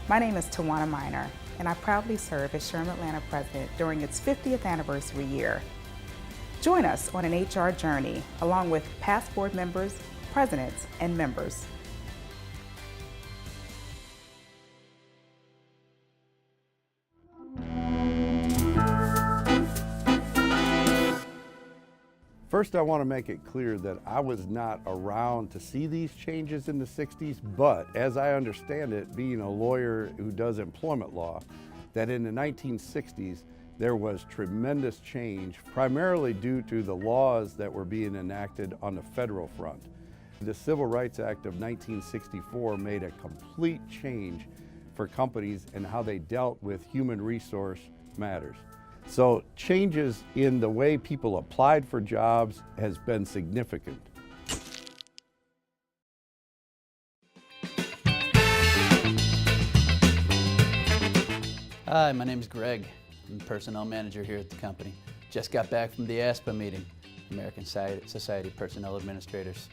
My name is Tawana Minor, and I proudly serve as SHRM-Atlanta President during its 50th anniversary year. Join us on an HR journey, along with past board members, presidents, and members. First, I want to make it clear that I was not around to see these changes in the 60s, but as I understand it, being a lawyer who does employment law, that in the 1960s, there was tremendous change, primarily due to the laws that were being enacted on the federal front. The Civil Rights Act of 1964 made a complete change for companies and how they dealt with human resource matters. So changes in the way people applied for jobs has been significant. Hi, my name is Greg. I'm the personnel manager here at the company. Just got back from the ASPA meeting, American Society of Personnel Administrators.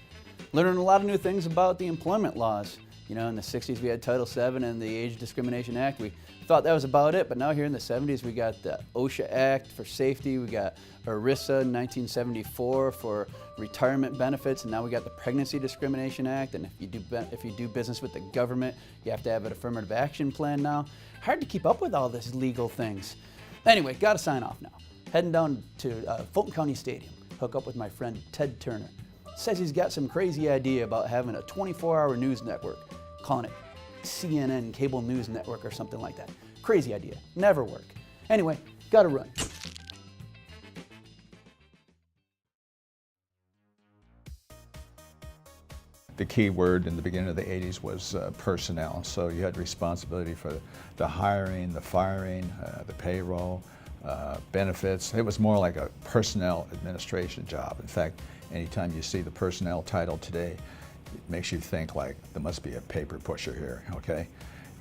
Learning a lot of new things about the employment laws. You know, in the 60s we had Title VII and the Age Discrimination Act. We thought that was about it, but now here in the 70s we got the OSHA Act for safety, we got ERISA in 1974 for retirement benefits, and now we got the Pregnancy Discrimination Act, and if you do business with the government, you have to have an affirmative action plan now. Hard to keep up with all these legal things. Anyway, gotta sign off now. Heading down to Fulton County Stadium, hook up with my friend Ted Turner. Says he's got some crazy idea about having a 24-hour news network, calling it CNN Cable News Network or something like that. Crazy idea, never work. Anyway, gotta run. The key word in the beginning of the 80s was personnel. So you had responsibility for the hiring, the firing, the payroll, benefits. It was more like a personnel administration job. In fact, anytime you see the personnel title today, it makes you think like there must be a paper pusher here, okay?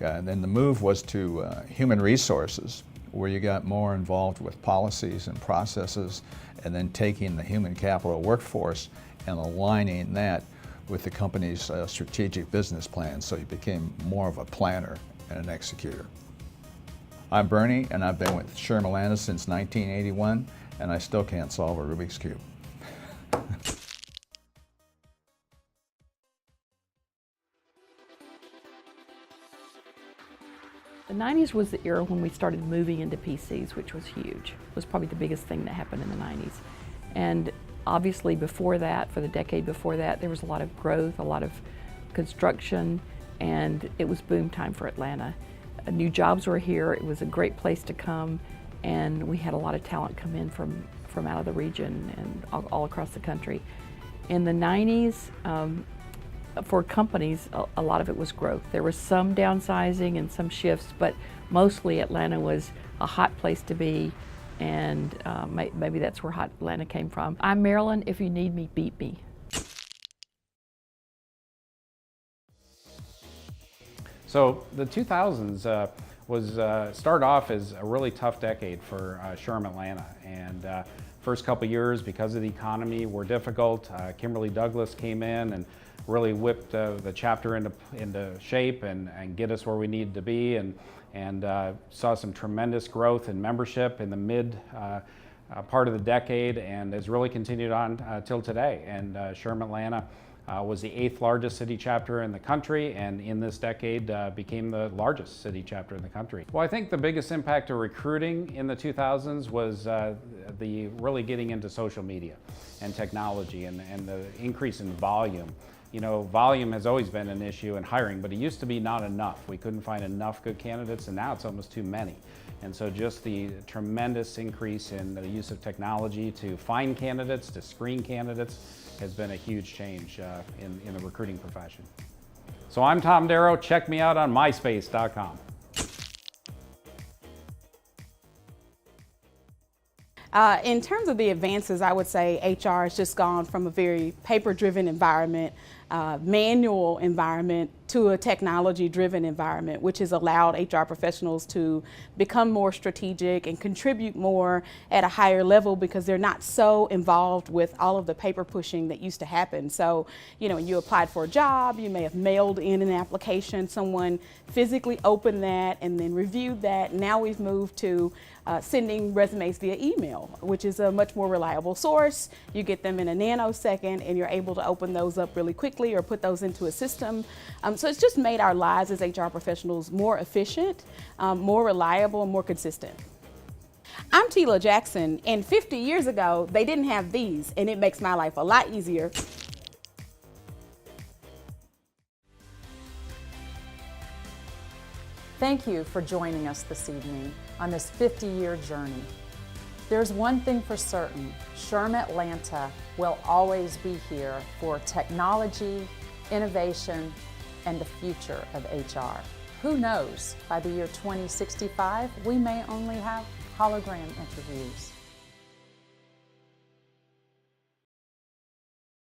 And then the move was to human resources, where you got more involved with policies and processes, and then taking the human capital workforce and aligning that with the company's strategic business plan, so you became more of a planner and an executor. I'm Bernie, and I've been with SHRM-Atlanta since 1981, and I still can't solve a Rubik's Cube. The 90s was the era when we started moving into PCs, which was huge. It was probably the biggest thing that happened in the 90s. And obviously before that, for the decade before that, there was a lot of growth, a lot of construction, and it was boom time for Atlanta. New jobs were here, it was a great place to come, and we had a lot of talent come in from out of the region and all across the country. In the 90s, for companies, a lot of it was growth. There was some downsizing and some shifts, but mostly Atlanta was a hot place to be, and maybe that's where hot Atlanta came from. I'm Maryland. If you need me, beat me. So the 2000s started off as a really tough decade for SHRM-Atlanta, and first couple years, because of the economy, were difficult. Kimberly Douglas came in and really whipped the chapter into shape and get us where we needed to be, and saw some tremendous growth in membership in the mid part of the decade, and has really continued on till today. And SHRM-Atlanta was the 8th largest city chapter in the country, and in this decade became the largest city chapter in the country. Well, I think the biggest impact of recruiting in the 2000s was the really getting into social media and technology, and the increase in volume. You know, volume has always been an issue in hiring, but it used to be not enough. We couldn't find enough good candidates, and now it's almost too many. And so just the tremendous increase in the use of technology to find candidates, to screen candidates, has been a huge change in the recruiting profession. So I'm Tom Darrow. Check me out on myspace.com. In terms of the advances, I would say HR has just gone from a very paper-driven environment manual environment to a technology-driven environment, which has allowed HR professionals to become more strategic and contribute more at a higher level because they're not so involved with all of the paper pushing that used to happen. So, you know, when you applied for a job, you may have mailed in an application, someone physically opened that and then reviewed that. Now we've moved to sending resumes via email, which is a much more reliable source. You get them in a nanosecond and you're able to open those up really quickly or put those into a system. So it's just made our lives as HR professionals more efficient, more reliable, and more consistent. I'm Tila Jackson, and 50 years ago, they didn't have these, and it makes my life a lot easier. Thank you for joining us this evening on this 50-year journey. There's one thing for certain, SHRM-Atlanta will always be here for technology, innovation, and the future of HR. Who knows, by the year 2065, we may only have hologram interviews.